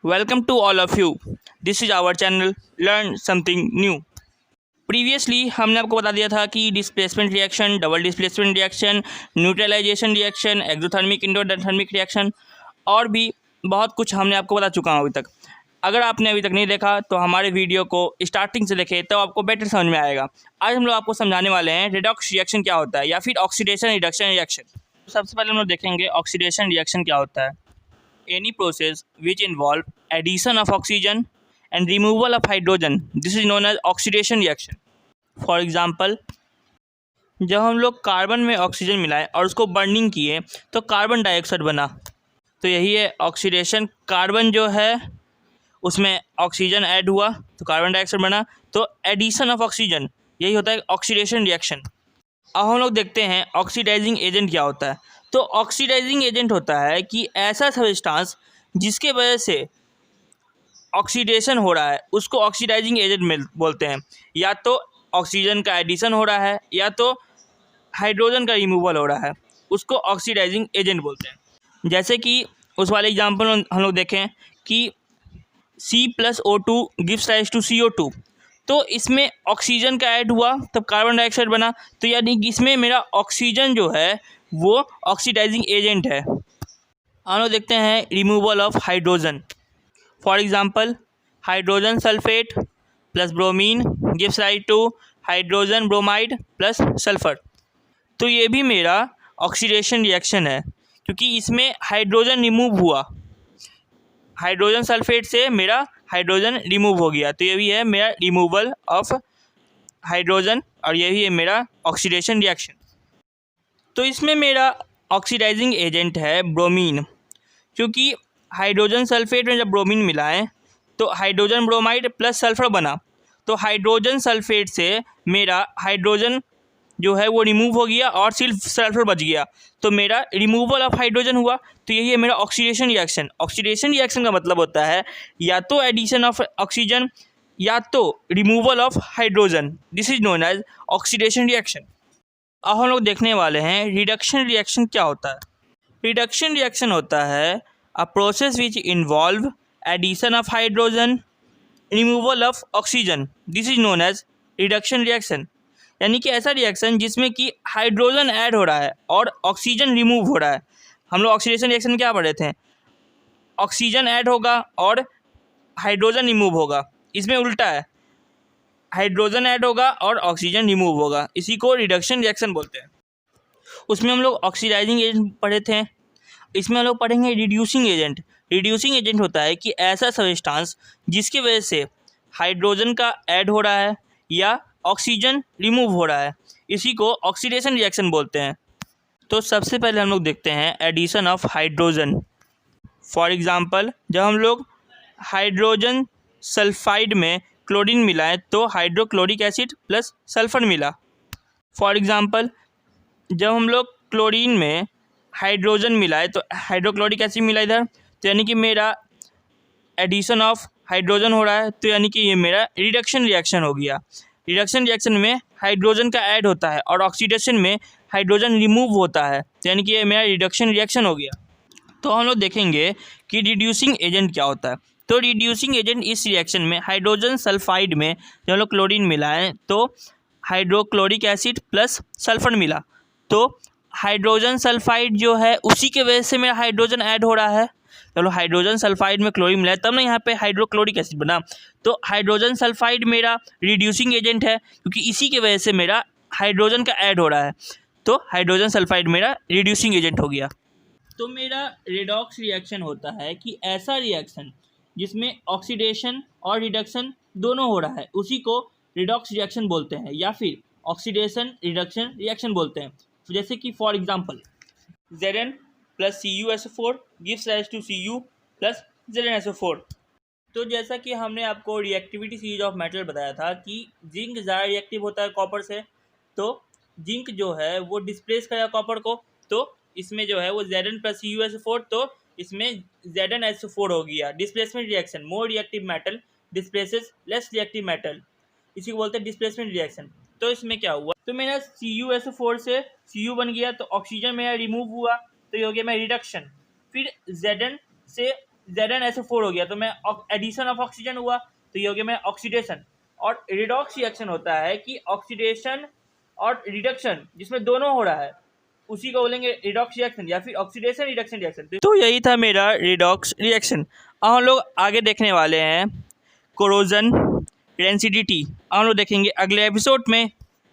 Welcome to all of you. This is our channel Learn Something New. Previously हमने आपको बता दिया था कि displacement reaction, double displacement reaction, neutralisation reaction, exothermic endothermic reaction और भी बहुत कुछ हमने आपको बता चुका हूँ अभी तक। अगर आपने अभी तक नहीं देखा तो हमारे वीडियो को स्टार्टिंग से देखें तो आपको बेटर समझ में आएगा। आज हम लोग आपको समझाने वाले हैं रिडॉक्स रिएक्शन क्या होता है या फिर ऑक्सीडेशन रिडक्शन रिएक्शन। सबसे पहले हम लोग देखेंगे ऑक्सीडेशन रिएक्शन क्या होता है। Any process which involve addition of oxygen and removal of hydrogen, this is known as oxidation reaction. For example, जब हम लोग कार्बन में ऑक्सीजन मिलाए और उसको बर्निंग किए तो कार्बन डाइऑक्साइड बना, तो यही है ऑक्सीडेशन। कार्बन जो है उसमें ऑक्सीजन ऐड हुआ तो कार्बन डाइऑक्साइड बना, तो एडिशन ऑफ ऑक्सीजन, यही होता है ऑक्सीडेशन रिएक्शन। अब हम लोग देखते हैं ऑक्सीडाइजिंग एजेंट क्या होता है। तो ऑक्सीडाइजिंग एजेंट होता है कि ऐसा सब्सटेंस जिसके वजह से ऑक्सीडेशन हो रहा है उसको ऑक्सीडाइजिंग एजेंट बोलते हैं। या तो ऑक्सीजन का एडिशन हो रहा है या तो हाइड्रोजन का रिमूवल हो रहा है, उसको ऑक्सीडाइजिंग एजेंट बोलते हैं। जैसे कि उस वाले एग्जांपल हम लोग देखें कि C+O2 gives rise to CO2, तो इसमें ऑक्सीजन का ऐड हुआ तब कार्बन डाइऑक्साइड बना, तो यानी कि इसमें मेरा ऑक्सीजन जो है वो ऑक्सीडाइजिंग एजेंट है। हम लोग देखते हैं removal of hydrogen. For example hydrogen sulphate plus bromine gives rise to hydrogen bromide plus sulphur, तो ये भी मेरा ऑक्सीडेशन रिएक्शन है क्योंकि इसमें हाइड्रोजन रिमूव हुआ। हाइड्रोजन सल्फेट से मेरा हाइड्रोजन रिमूव हो गया, तो ये भी है मेरा रिमूवल ऑफ हाइड्रोजन और ये भी है मेरा ऑक्सीडेशन रिएक्शन। तो इसमें मेरा ऑक्सीडाइजिंग एजेंट है ब्रोमीन, क्योंकि हाइड्रोजन सल्फेट में जब ब्रोमीन मिलाएं तो हाइड्रोजन ब्रोमाइड प्लस सल्फर बना, तो हाइड्रोजन सल्फेट से मेरा हाइड्रोजन जो है वो रिमूव हो गया और सिर्फ सल्फर बच गया, तो मेरा रिमूवल ऑफ हाइड्रोजन हुआ, तो यही है मेरा ऑक्सीडेशन रिएक्शन। ऑक्सीडेशन रिएक्शन का मतलब होता है या तो एडिशन ऑफ ऑक्सीजन या तो removal of hydrogen, this is known as oxidation reaction. अब हम लोग देखने वाले हैं रिडक्शन रिएक्शन क्या होता है। रिडक्शन रिएक्शन होता है a process which involve addition of hydrogen, removal of oxygen, this is known as reduction reaction. यानी कि ऐसा रिएक्शन जिसमें कि हाइड्रोजन ऐड हो रहा है और ऑक्सीजन रिमूव हो रहा है। हम लोग ऑक्सीडेशन रिएक्शन में क्या पढ़े थे, ऑक्सीजन ऐड होगा और हाइड्रोजन रिमूव होगा, इसमें उल्टा है, हाइड्रोजन ऐड होगा और ऑक्सीजन रिमूव होगा, इसी को रिडक्शन रिएक्शन बोलते हैं। उसमें हम लोग ऑक्सीडाइजिंग एजेंट पढ़े थे, इसमें हम लोग पढ़ेंगे रिड्यूसिंग एजेंट। रिड्यूसिंग एजेंट होता है कि ऐसा सब्सटेंस जिसकी वजह से हाइड्रोजन का ऐड हो रहा है या ऑक्सीजन रिमूव हो रहा है, इसी को ऑक्सीडेशन रिएक्शन बोलते हैं। तो सबसे पहले हम लोग देखते हैं addition of hydrogen. For example जब हम लोग हाइड्रोजन सल्फाइड में क्लोरीन मिलाएं तो हाइड्रोक्लोरिक एसिड प्लस सल्फर मिला। फॉर एग्जांपल जब हम लोग क्लोरीन में हाइड्रोजन मिलाए तो हाइड्रोक्लोरिक एसिड मिला इधर, तो यानी कि मेरा एडिशन ऑफ हाइड्रोजन हो रहा है, तो यानी कि ये मेरा रिडक्शन रिएक्शन हो गया। रिडक्शन रिएक्शन में हाइड्रोजन का ऐड होता है और ऑक्सीडेशन में हाइड्रोजन रिमूव होता है, तो यानी कि ये मेरा रिडक्शन रिएक्शन हो गया। तो हम लोग देखेंगे कि रिड्यूसिंग एजेंट क्या होता है। तो रिड्यूसिंग एजेंट इस रिएक्शन में हाइड्रोजन सल्फाइड में जब हम लोग क्लोरीन मिलाएं तो हाइड्रोक्लोरिक एसिड प्लस सल्फर मिला, तो हाइड्रोजन सल्फाइड जो है उसी के वजह से मेरा हाइड्रोजन ऐड हो रहा है। चलो हाइड्रोजन सल्फाइड में क्लोरीन मिलाया तब ना यहाँ पे हाइड्रोक्लोरिक एसिड बना, तो हाइड्रोजन सल्फाइड मेरा रिड्यूसिंग एजेंट है क्योंकि इसी के वजह से मेरा हाइड्रोजन का ऐड हो रहा है, तो हाइड्रोजन सल्फाइड मेरा रिड्यूसिंग एजेंट हो गया। तो मेरा रिडॉक्स रिएक्शन होता है कि ऐसा रिएक्शन जिसमें ऑक्सीडेशन और रिडक्शन दोनों हो रहा है, उसी को रिडॉक्स रिएक्शन बोलते हैं या फिर ऑक्सीडेशन रिडक्शन रिएक्शन बोलते हैं। तो जैसे कि for example Zn plus CuSO4 gives rise to Cu plus ZnSO4। तो जैसा कि हमने आपको रिएक्टिविटी सीरीज ऑफ मेटल बताया था कि जिंक ज़्यादा रिएक्टिव होता है कॉपर से, तो जिंक जो है वो डिस्प्लेस करेगा कॉपर को, तो इसमें जो है वो Zn प्लस CuSO4, तो इसमें ZnSO4 हो गया। Displacement reaction, more reactive metal displaces less reactive metal, इसी को बोलते हैं डिस्प्लेसमेंट रिएक्शन। तो इसमें क्या हुआ, तो मेरा CuSO4 से Cu बन गया, तो ऑक्सीजन मेरा रिमूव हुआ, तो ये हो गया मेरा रिडक्शन। फिर Zn से ZnSO4 हो गया, तो मैं एडिशन ऑफ ऑक्सीजन हुआ, तो ये हो गया मैं ऑक्सीडेशन। और रिडॉक्स रिएक्शन होता है कि ऑक्सीडेशन और रिडक्शन जिसमें दोनों हो रहा है, उसी को बोलेंगे रिडॉक्स रिएक्शन या फिर ऑक्सीडेशन रिडक्शन रिएक्शन। तो यही था मेरा रिडॉक्स रिएक्शन। अब हम लोग आगे देखने वाले हैं कोरोजन रेंसिडिटी। हम लोग देखेंगे अगले एपिसोड में।